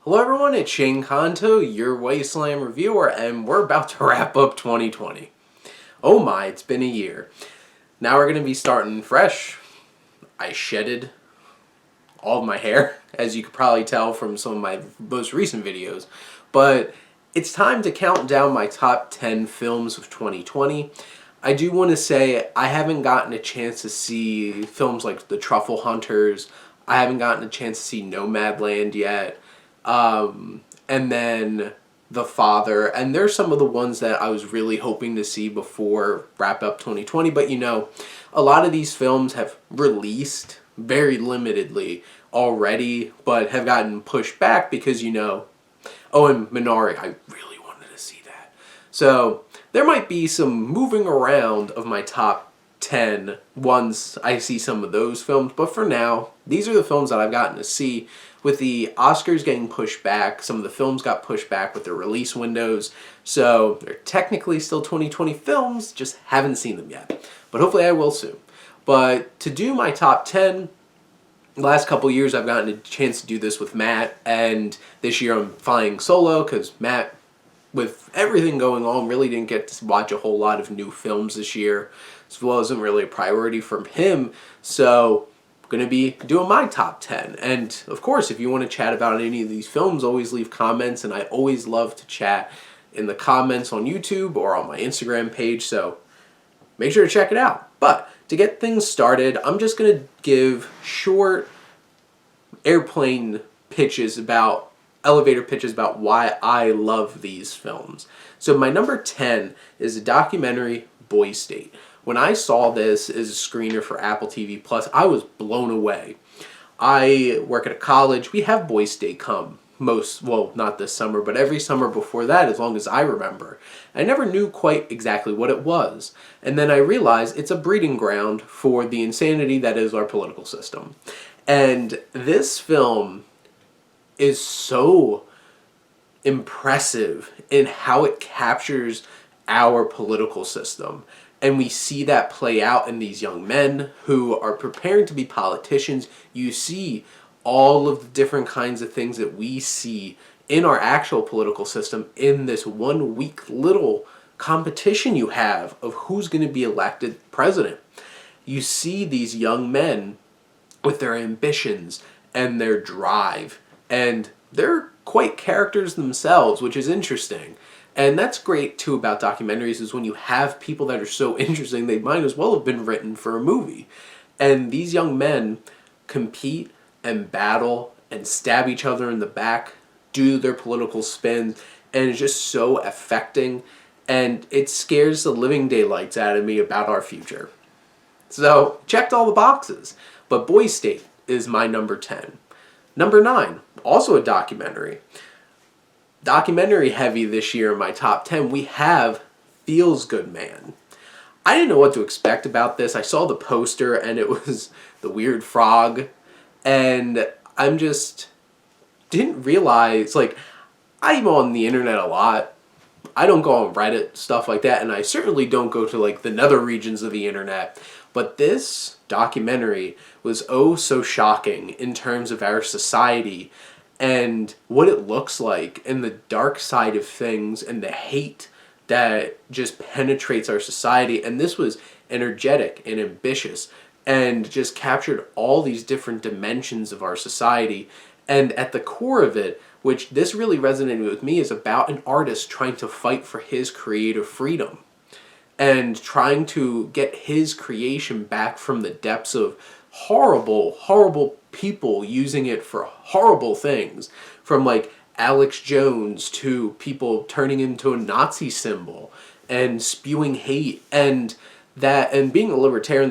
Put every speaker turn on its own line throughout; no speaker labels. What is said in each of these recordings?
Hello everyone, it's Shane Kanto, your Wasteland reviewer, and we're about to wrap up 2020. Oh my, it's been a year. Now we're going to be starting fresh. I shedded all of my hair, as you could probably tell from some of my most recent videos. But it's time to count down my top 10 films of 2020. I do want to say I haven't gotten a chance to see films like The Truffle Hunters. I haven't gotten a chance to see Nomadland yet. And then The Father. And there's some of the ones that I was really hoping to see before wrap up 2020. But you know, a lot of these films have released very limitedly already, but have gotten pushed back because, you know, oh, and Minari, I really wanted to see that. So there might be some moving around of my top 10 once I see some of those films. But for now, these are the films that I've gotten to see. With the Oscars getting pushed back, some of the films got pushed back with their release windows. So they're technically still 2020 films, just haven't seen them yet. But hopefully I will soon. But to do my top 10, the last couple years I've gotten a chance to do this with Matt, and this year I'm flying solo because Matt, with everything going on, really didn't get to watch a whole lot of new films this year, as well as wasn't really a priority from him. So I'm going to be doing my top 10. And of course, if you want to chat about any of these films, always leave comments, and I always love to chat in the comments on YouTube or on my Instagram page, so make sure to check it out. But to get things started, I'm just going to give short elevator pitches about why I love these films. So my number 10 is the documentary Boy State. When I saw this as a screener for Apple TV Plus, I was blown away. I work at a college. We have Boy State come not this summer, but every summer before that, as long as I remember. I never knew quite exactly what it was. And then I realized it's a breeding ground for the insanity that is our political system. And this film is so impressive in how it captures our political system. And we see that play out in these young men who are preparing to be politicians. You see all of the different kinds of things that we see in our actual political system in this 1 week little competition you have of who's going to be elected president. You see these young men with their ambitions and their drive, and they're quite characters themselves, which is interesting. And that's great too about documentaries, is when you have people that are so interesting, they might as well have been written for a movie. And these young men compete and battle and stab each other in the back, do their political spins, and it's just so affecting, and it scares the living daylights out of me about our future. So, checked all the boxes. But Boy State is my number 10. Number 9, also a documentary. Documentary heavy this year in my top 10, we have Feels Good Man. I didn't know what to expect about this. I saw the poster and it was the weird frog, and didn't realize, I'm on the internet a lot. I don't go on Reddit, stuff like that, and I certainly don't go to the nether regions of the internet. But this documentary was oh so shocking in terms of our society and what it looks like, and the dark side of things, and the hate that just penetrates our society. And this was energetic and ambitious and just captured all these different dimensions of our society. And at the core of it, which this really resonated with me, is about an artist trying to fight for his creative freedom and trying to get his creation back from the depths of horrible, horrible people using it for horrible things, from Alex Jones to people turning into a Nazi symbol and spewing hate, and being a libertarian,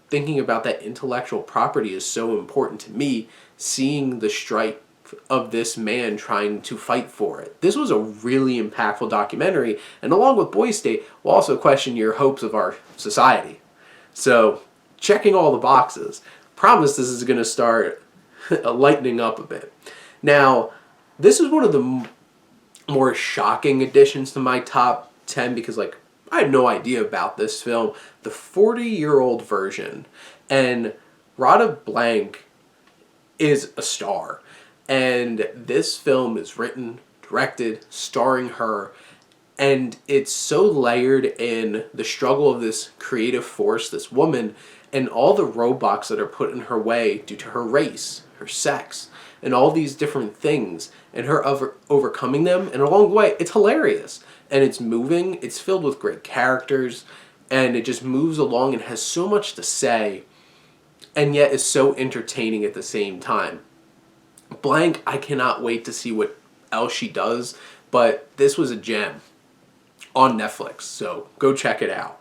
thinking about that intellectual property is so important to me, seeing the stripe of this man trying to fight for it. This was a really impactful documentary, and along with Boy State, will also question your hopes of our society. So, checking all the boxes. Promise this is going to start lightening up a bit. Now, this is one of the more shocking additions to my top 10 because, I had no idea about this film. The 40-year-old version. And Rada Blank is a star. And this film is written, directed, starring her, and it's so layered in the struggle of this creative force, this woman, and all the roadblocks that are put in her way due to her race, her sex, and all these different things, and her overcoming them. And along the way, it's hilarious, and it's moving, it's filled with great characters, and it just moves along and has so much to say, and yet is so entertaining at the same time. Blank, I cannot wait to see what else she does, but this was a gem on Netflix, so go check it out.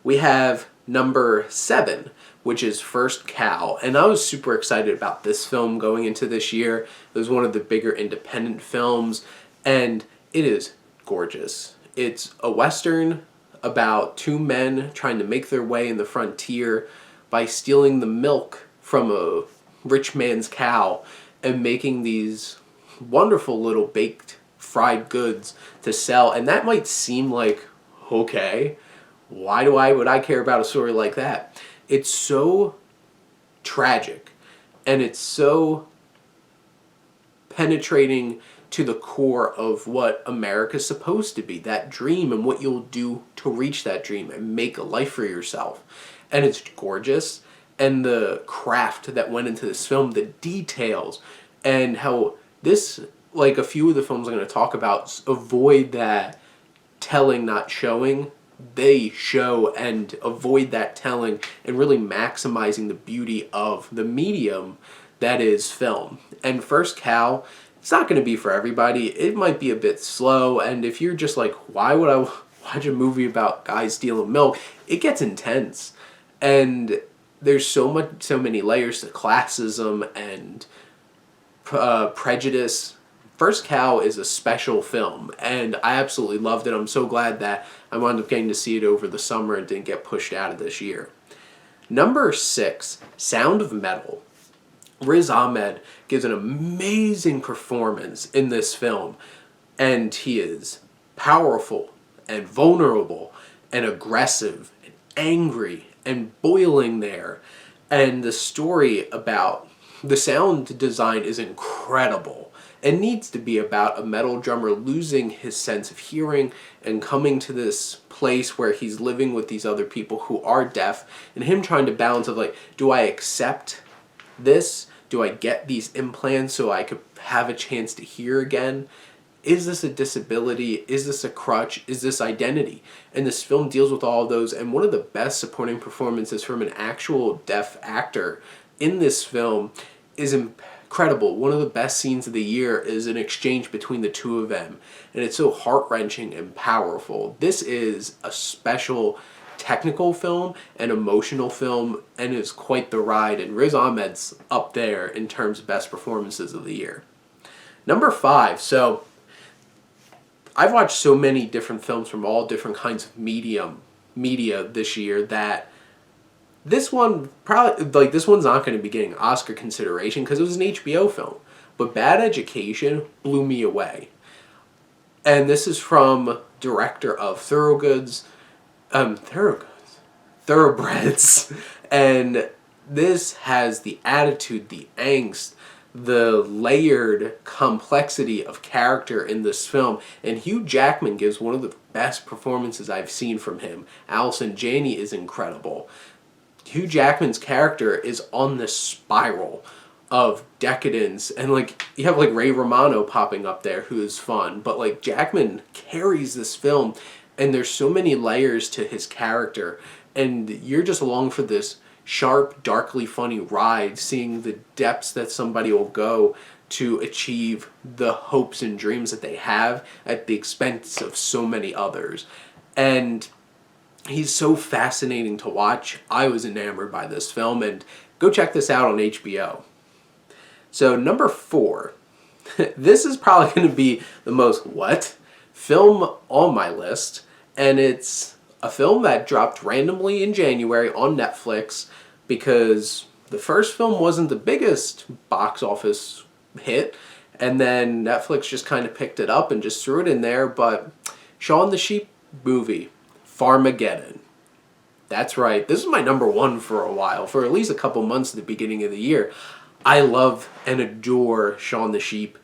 We have number 7, which is First Cow, and I was super excited about this film going into this year. It was one of the bigger independent films, and it is gorgeous. It's a Western about two men trying to make their way in the frontier by stealing the milk from a rich man's cow and making these wonderful little baked fried goods to sell. And that might seem like, okay, would I care about a story like that? It's so tragic, and it's so penetrating to the core of what America's supposed to be, that dream, and what you'll do to reach that dream and make a life for yourself. And it's gorgeous, and the craft that went into this film, the details, and how this, like a few of the films I'm going to talk about, avoid that telling, not showing. They show and avoid that telling, and really maximizing the beauty of the medium that is film. And First Cow, it's not going to be for everybody. It might be a bit slow, and if you're just like, why would I watch a movie about guys stealing milk? It gets intense, and there's so many layers to classism and prejudice. First Cow is a special film, and I absolutely loved it. I'm so glad that I wound up getting to see it over the summer and didn't get pushed out of this year. Number 6, Sound of Metal. Riz Ahmed gives an amazing performance in this film, and he is powerful and vulnerable and aggressive and angry and boiling there. And the story about the sound design is incredible. It needs to be about a metal drummer losing his sense of hearing and coming to this place where he's living with these other people who are deaf, and him trying to balance of like, do I accept this? Do I get these implants so I could have a chance to hear again? Is this a disability? Is this a crutch? Is this identity? And this film deals with all of those, and one of the best supporting performances from an actual deaf actor in this film is incredible. One of the best scenes of the year is an exchange between the two of them, and it's so heart-wrenching and powerful. This is a special technical film and emotional film, and it's quite the ride, and Riz Ahmed's up there in terms of best performances of the year. Number 5, so I've watched so many different films from all different kinds of media this year that this one this one's not going to be getting Oscar consideration because it was an HBO film. But Bad Education blew me away. And this is from director of Thoroughbreds. And this has the attitude, the angst, the layered complexity of character in this film. And Hugh Jackman gives one of the best performances I've seen from him. Allison Janney is incredible. Hugh Jackman's character is on this spiral of decadence, and like you have like Ray Romano popping up there who is fun, but like Jackman carries this film, and there's so many layers to his character, and you're just along for this sharp, darkly funny ride, seeing the depths that somebody will go to achieve the hopes and dreams that they have at the expense of so many others. And he's so fascinating to watch. I was enamored by this film, and go check this out on HBO. So number 4, this is probably going to be the most film on my list, and it's a film that dropped randomly in January on Netflix because the first film wasn't the biggest box office hit, and then Netflix just kind of picked it up and just threw it in there. But Shaun the Sheep movie, Farmageddon. That's right, this is my number 1 for a while, for at least a couple months at the beginning of the year. I love and adore Shaun the Sheep.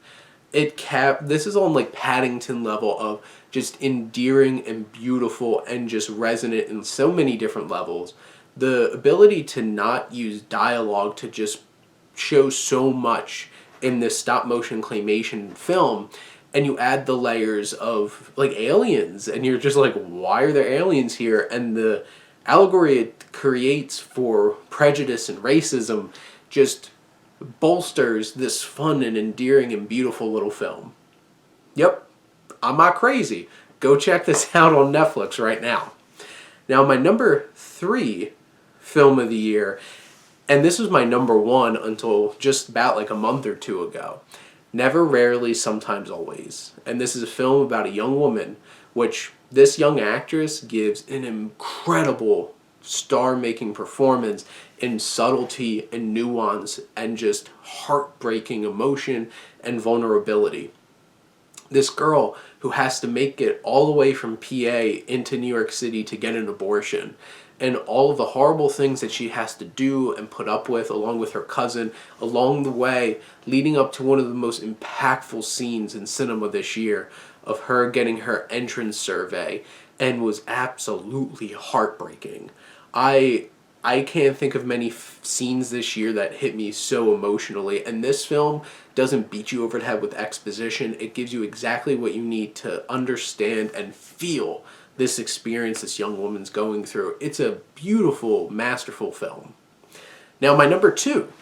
This is on like Paddington level of just endearing and beautiful and just resonant in so many different levels. The ability to not use dialogue to just show so much in this stop motion claymation film, and you add the layers of like aliens, and you're just like, why are there aliens here? And the allegory it creates for prejudice and racism just bolsters this fun and endearing and beautiful little film. Yep, I'm not crazy. Go check this out on Netflix right now. Now, my number 3 film of the year, and this was my number 1 until just about like a month or two ago. Never, Rarely, Sometimes, Always. And this is a film about a young woman, which this young actress gives an incredible star-making performance in subtlety and nuance and just heartbreaking emotion and vulnerability. This girl who has to make it all the way from PA into New York City to get an abortion, and all of the horrible things that she has to do and put up with along with her cousin along the way, leading up to one of the most impactful scenes in cinema this year of her getting her entrance survey, and was absolutely heartbreaking. I can't think of many scenes this year that hit me so emotionally, and this film doesn't beat you over the head with exposition. It gives you exactly what you need to understand and feel this experience this young woman's going through. It's a beautiful, masterful film. Now, my number 2,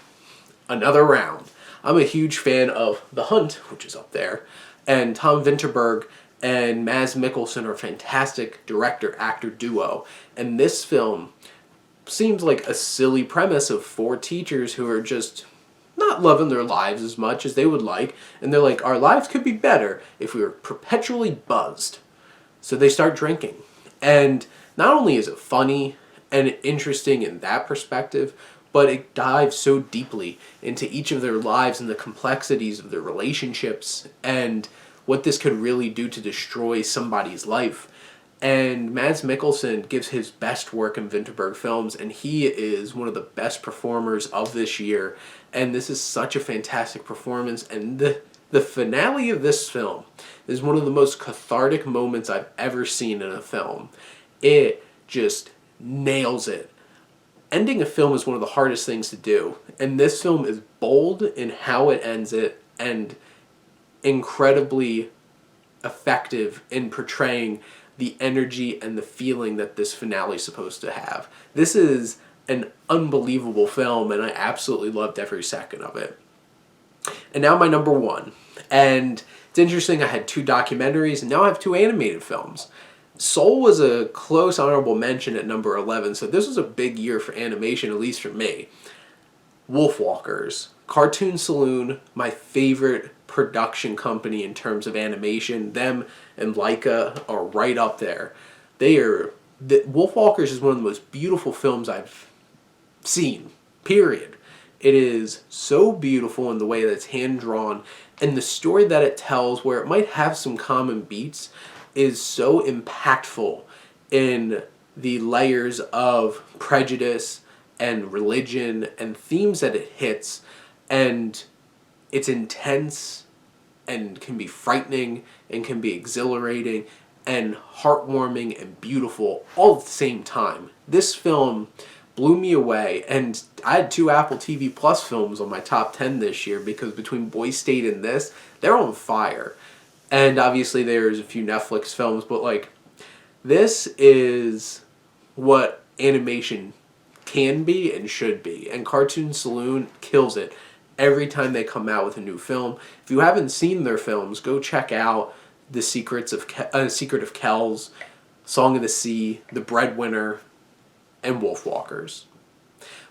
Another Round. I'm a huge fan of The Hunt, which is up there, and Tom Vinterberg and Mads Mikkelsen are a fantastic director-actor duo, and this film seems like a silly premise of 4 teachers who are just not loving their lives as much as they would like, and they're like, our lives could be better if we were perpetually buzzed. So they start drinking. And not only is it funny and interesting in that perspective, but it dives so deeply into each of their lives and the complexities of their relationships and what this could really do to destroy somebody's life. And Mads Mikkelsen gives his best work in Vinterberg films, and he is one of the best performers of this year. And this is such a fantastic performance, and the finale of this film is one of the most cathartic moments I've ever seen in a film. It just nails it. Ending a film is one of the hardest things to do, and this film is bold in how it ends it and incredibly effective in portraying the energy and the feeling that this finale is supposed to have. This is an unbelievable film, and I absolutely loved every second of it. And now my number 1. And it's interesting, I had 2 documentaries, and now I have 2 animated films. Soul was a close honorable mention at number 11, so this was a big year for animation, at least for me. Wolfwalkers, Cartoon Saloon, my favorite production company in terms of animation. Them and Laika are right up there. Wolfwalkers is one of the most beautiful films I've seen, period. It is so beautiful in the way that it's hand-drawn, and the story that it tells, where it might have some common beats, is so impactful in the layers of prejudice and religion and themes that it hits, and it's intense and can be frightening and can be exhilarating and heartwarming and beautiful all at the same time. This film blew me away, and I had 2 Apple TV Plus films on my top 10 this year, because between Boy State and this, they're on fire. And obviously there's a few Netflix films, but like, this is what animation can be and should be, and Cartoon Saloon kills it every time they come out with a new film. If you haven't seen their films, go check out The Secret of Kells, Song of the Sea, The Breadwinner, and Wolfwalkers.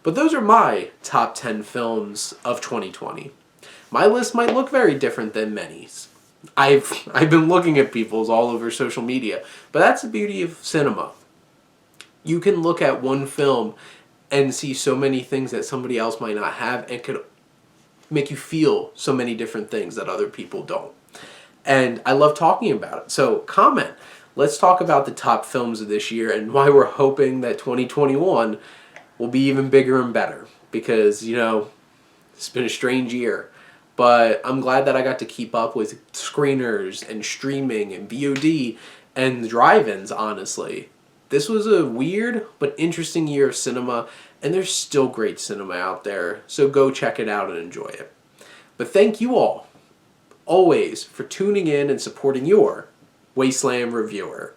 But those are my top 10 films of 2020. My list might look very different than many's. I've been looking at people's all over social media, but that's the beauty of cinema. You can look at one film and see so many things that somebody else might not have, and could make you feel so many different things that other people don't. And I love talking about it. So comment. Let's talk about the top films of this year and why we're hoping that 2021 will be even bigger and better. Because, It's been a strange year. But I'm glad that I got to keep up with screeners and streaming and VOD and drive-ins, honestly. This was a weird but interesting year of cinema, and there's still great cinema out there, so go check it out and enjoy it. But thank you all, always, for tuning in and supporting your Wasteland reviewer.